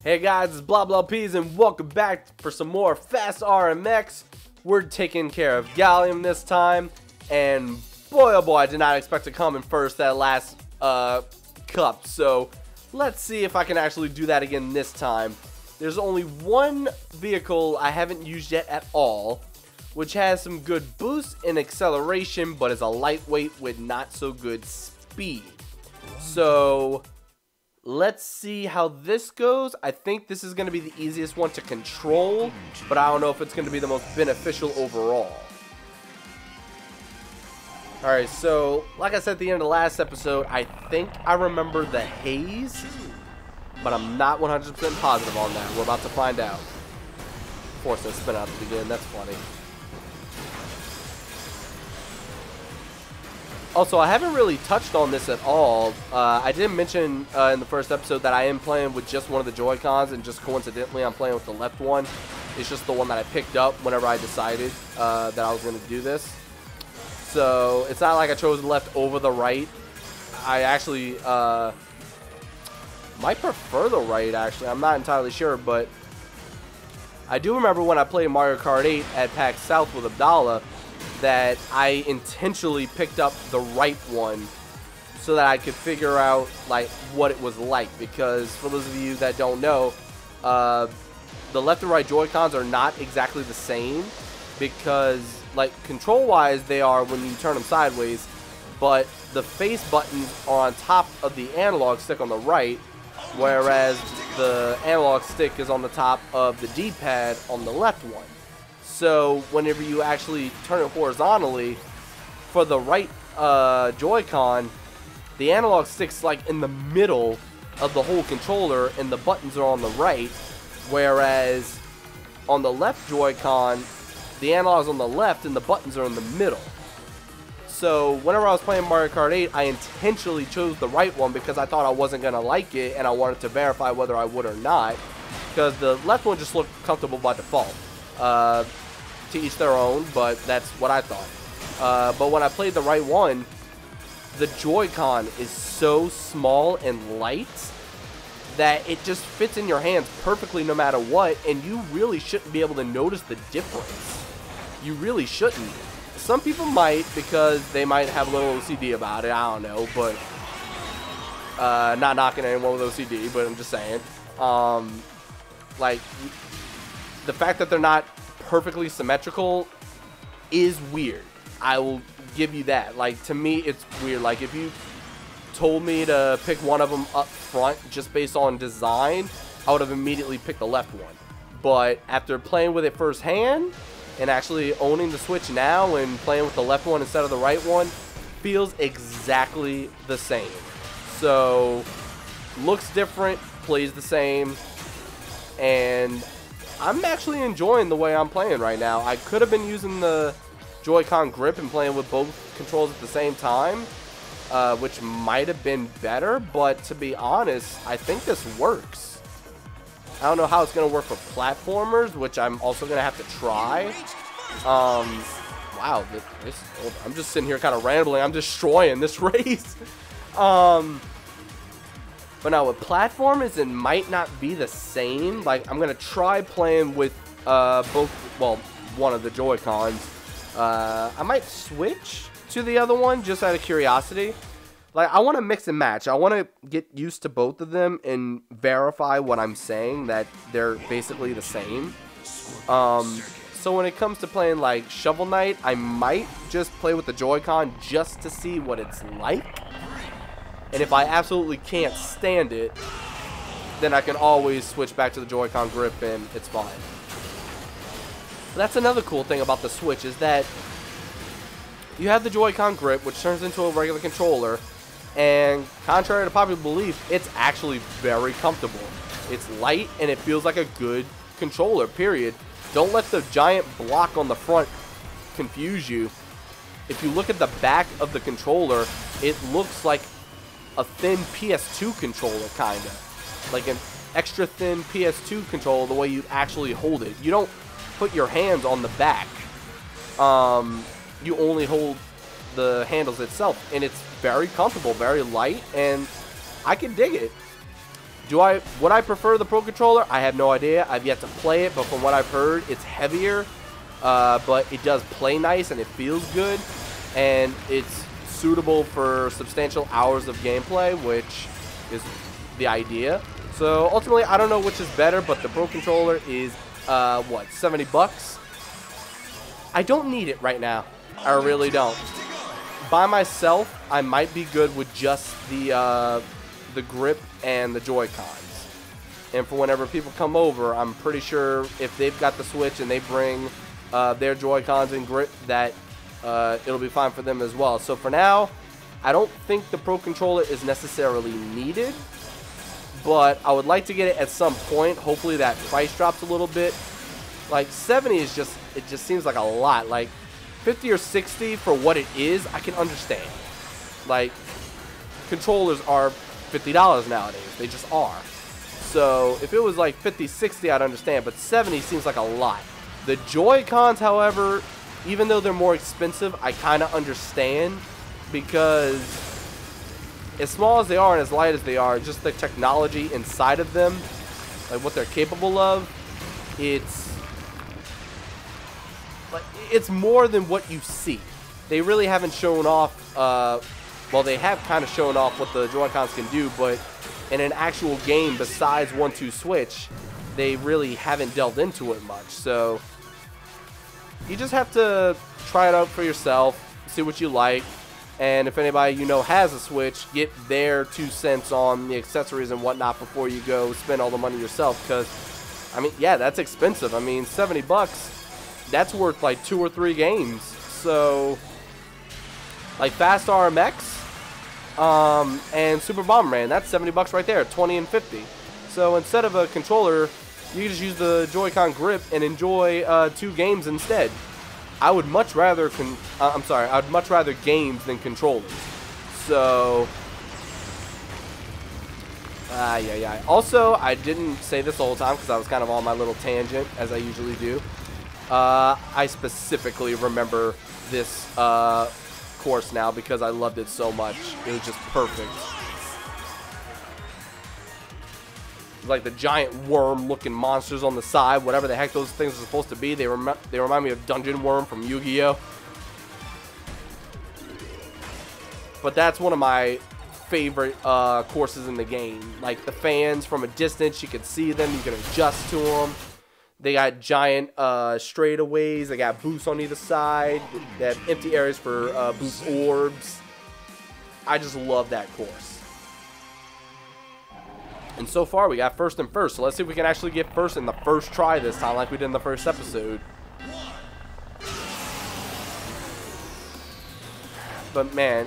Hey guys, it's Blah Blah Peas and welcome back for some more Fast RMX. We're taking care of Gallium this time, and boy oh boy, I did not expect to come in first that last cup, so let's see if I can actually do that again this time. There's only one vehicle I haven't used yet at all, which has some good boost and acceleration, but is a lightweight with not so good speed. So let's see how this goes. I think this is going to be the easiest one to control, but I don't know if it's going to be the most beneficial overall. Alright, so like I said at the end of the last episode, I think I remember the haze, but I'm not 100% positive on that. We're about to find out. Force a spin out to begin. That's funny. Also, I haven't really touched on this at all. I did mention in the first episode that I am playing with just one of the Joy-Cons, and just coincidentally I'm playing with the left one. It's just the one that I picked up whenever I decided that I was going to do this. So it's not like I chose the left over the right. I actually might prefer the right, actually. I'm not entirely sure, but I do remember when I played Mario Kart 8 at PAX South with Abdallah, that I intentionally picked up the right one so that I could figure out like what it was like, because for those of you that don't know, the left and right Joy-Cons are not exactly the same, because like control wise they are when you turn them sideways, but the face buttons are on top of the analog stick on the right, whereas the analog stick is on the top of the D-pad on the left one. So whenever you actually turn it horizontally, for the right Joy-Con, the analog stick's like in the middle of the whole controller and the buttons are on the right, whereas on the left Joy-Con, the analog's on the left and the buttons are in the middle. So whenever I was playing Mario Kart 8, I intentionally chose the right one because I thought I wasn't going to like it, and I wanted to verify whether I would or not, because the left one just looked comfortable by default. To each their own, but that's what I thought. But when I played the right one, the Joy-Con is so small and light that it just fits in your hands perfectly no matter what, and you really shouldn't be able to notice the difference. You really shouldn't. Some people might, because they might have a little OCD about it, I don't know, but not knocking anyone with OCD, but I'm just saying. Like, the fact that they're not perfectly symmetrical is weird. I will give you that. Like, to me, it's weird. Like, if you told me to pick one of them up front just based on design, I would have immediately picked the left one. But after playing with it firsthand and actually owning the Switch now and playing with the left one instead of the right one, feels exactly the same. So, looks different, plays the same, and I'm actually enjoying the way I'm playing right now. I could have been using the Joy-Con grip and playing with both controls at the same time, which might have been better, but to be honest, I think this works. I don't know how it's going to work for platformers, which I'm also going to have to try. Wow, I'm just sitting here kind of rambling. I'm destroying this race. But now with platformers, it might not be the same. Like, I'm going to try playing with both, well, one of the Joy-Cons. I might switch to the other one just out of curiosity. Like, I want to mix and match. I want to get used to both of them and verify what I'm saying, that they're basically the same. So when it comes to playing, like, Shovel Knight, I might just play with the Joy-Con just to see what it's like. And if I absolutely can't stand it, then I can always switch back to the Joy-Con grip and it's fine. But that's another cool thing about the Switch, is that you have the Joy-Con grip, which turns into a regular controller, and contrary to popular belief, it's actually very comfortable. It's light and it feels like a good controller, period. Don't let the giant block on the front confuse you. If you look at the back of the controller, it looks like a thin PS2 controller, kind of. Like an extra thin PS2 controller, the way you actually hold it. You don't put your hands on the back. You only hold the handles itself, and it's very comfortable, very light, and I can dig it. Would I prefer the Pro Controller? I have no idea. I've yet to play it, but from what I've heard, it's heavier, but it does play nice and it feels good, and it's suitable for substantial hours of gameplay, which is the idea. So ultimately, I don't know which is better, but the Pro Controller is what, 70 bucks? I don't need it right now. I really don't. By myself, I might be good with just the grip and the Joy-Cons. And for whenever people come over, I'm pretty sure if they've got the Switch and they bring their Joy-Cons and grip, that it'll be fine for them as well. So for now, I don't think the Pro Controller is necessarily needed, but I would like to get it at some point. Hopefully that price drops a little bit. Like 70 is just, it just seems like a lot. Like 50 or 60 for what it is, I can understand. Like, controllers are $50 nowadays. They just are. So if it was like 50, 60, I'd understand, but 70 seems like a lot. The Joy-Cons, however, even though they're more expensive, I kind of understand, because as small as they are and as light as they are, just the technology inside of them, like what they're capable of, it's more than what you see. They really haven't shown off, well, they have kind of shown off what the Joy-Cons can do, but in an actual game besides 1-2 Switch, they really haven't delved into it much. So you just have to try it out for yourself, see what you like, and if anybody you know has a Switch, get their 2 cents on the accessories and whatnot before you go spend all the money yourself, because, I mean, yeah, that's expensive. I mean, 70 bucks, that's worth like 2 or 3 games. So, like Fast RMX and Super Bomberman, that's 70 bucks right there, 20 and 50. So instead of a controller, you can just use the Joy-Con grip and enjoy 2 games instead. I would much rather I would much rather games than controllers. So, yeah. Also, I didn't say this the whole time because I was kind of on my little tangent, as I usually do. I specifically remember this course now because I loved it so much. It was just perfect. Like the giant worm-looking monsters on the side, whatever the heck those things are supposed to be. They remind me of Dungeon Worm from Yu-Gi-Oh! But that's one of my favorite courses in the game. Like the fans from a distance, you can see them, you can adjust to them. They got giant straightaways. They got boosts on either side. They have empty areas for boost orbs. I just love that course. And so far, we got first and first. So let's see if we can actually get first in the first try this time, like we did in the first episode. But man,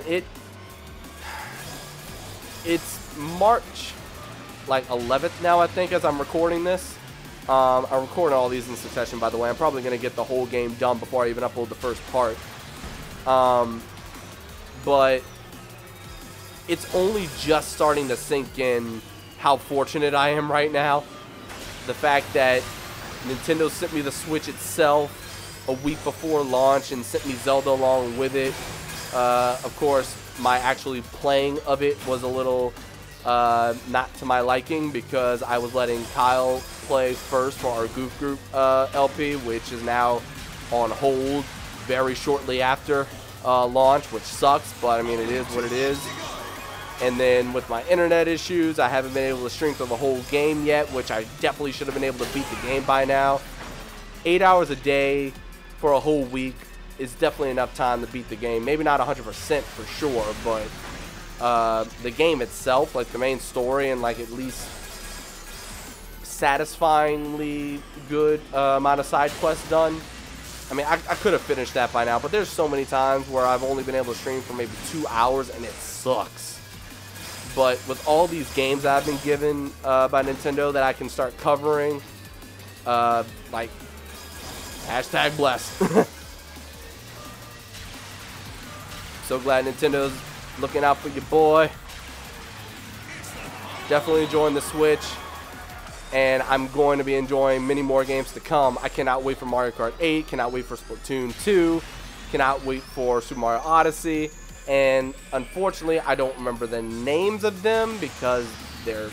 it's March like 11th now, I think, as I'm recording this. I'm recording all these in succession, by the way. I'm probably going to get the whole game done before I even upload the first part. But it's only just starting to sink in how fortunate I am right now. The fact that Nintendo sent me the Switch itself a week before launch and sent me Zelda along with it. Of course, my actually playing of it was a little not to my liking because I was letting Kyle play first for our Goof Group LP, which is now on hold very shortly after launch, which sucks, but I mean, it is what it is. And then with my internet issues, I haven't been able to stream through the whole game yet, which I definitely should have been able to beat the game by now. 8 hours a day for a whole week is definitely enough time to beat the game. Maybe not 100% for sure, but the game itself, like the main story and like at least satisfyingly good amount of side quests done. I mean, I could have finished that by now, but there's so many times where I've only been able to stream for maybe 2 hours and it sucks. But with all these games I've been given by Nintendo that I can start covering, like, hashtag blessed. So glad Nintendo's looking out for your boy. Definitely enjoying the Switch. And I'm going to be enjoying many more games to come. I cannot wait for Mario Kart 8. Cannot wait for Splatoon 2. Cannot wait for Super Mario Odyssey. And unfortunately, I don't remember the names of them because they're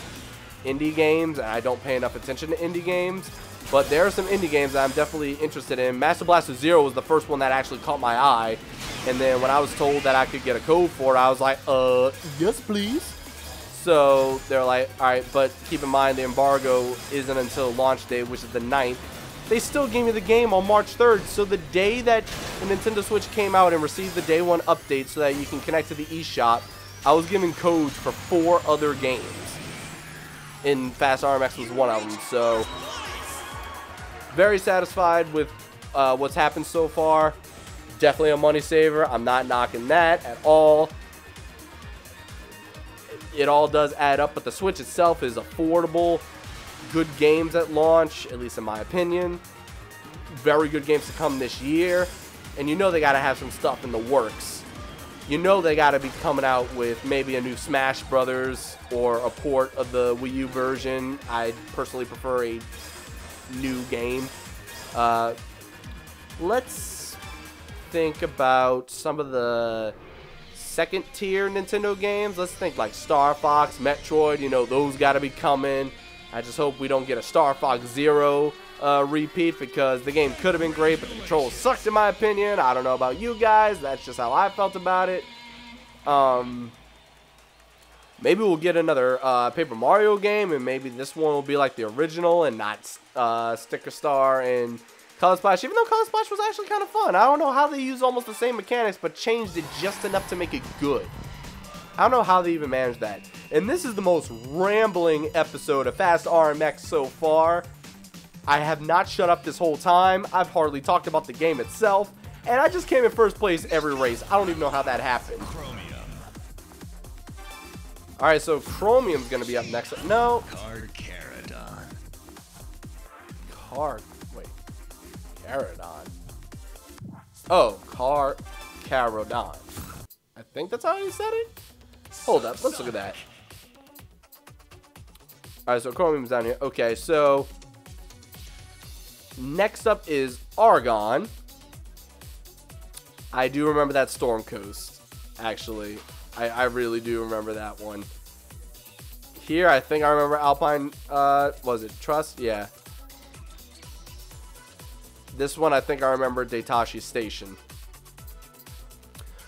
indie games, and I don't pay enough attention to indie games. But there are some indie games that I'm definitely interested in. Master Blaster Zero was the first one that actually caught my eye. And then when I was told that I could get a code for it, I was like, yes, please. So they're like, all right, but keep in mind the embargo isn't until launch day, which is the 9th. They still gave me the game on March 3rd. So the day that the Nintendo Switch came out and received the day 1 update so that you can connect to the eShop, I was given codes for 4 other games. And Fast RMX was one of them. So very satisfied with what's happened so far. Definitely a money saver. I'm not knocking that at all. It all does add up, but the Switch itself is affordable. Good games at launch, at least in my opinion. Very good games to come this year. And you know they got to have some stuff in the works. You know they got to be coming out with maybe a new Smash Brothers or a port of the Wii U version. I personally prefer a new game. Let's think about some of the second tier Nintendo games. Let's think like Star Fox, Metroid, you know, those got to be coming. I just hope we don't get a Star Fox Zero repeat, because the game could have been great, but the controls sucked in my opinion. I don't know about you guys. That's just how I felt about it. Maybe we'll get another Paper Mario game, and maybe this one will be like the original and not Sticker Star and Color Splash, even though Color Splash was actually kind of fun. I don't know how they used almost the same mechanics, but changed it just enough to make it good. I don't know how they even managed that. And this is the most rambling episode of Fast RMX so far. I have not shut up this whole time. I've hardly talked about the game itself. And I just came in first place every race. I don't even know how that happened. Alright, so Chromium's going to be up next. No. Wait. Caradon. Oh, Caradon. I think that's how you said it. Hold up, let's look at that. Alright, so Chromium's down here. Okay, so next up is Argon. I do remember that Storm Coast, actually. I really do remember that one. Here, I think I remember Alpine, was it Trust? Yeah. This one, I think I remember Daitashi Station.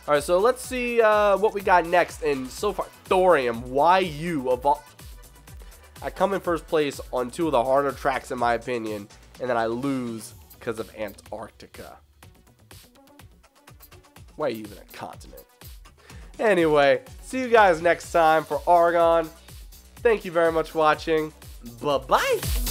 Alright, so let's see what we got next. And so far, Thorium, why you of all... I come in first place on 2 of the harder tracks in my opinion, and then I lose because of Antarctica. Why are you even a continent? Anyway, see you guys next time for Argon. Thank you very much for watching. Bye-bye.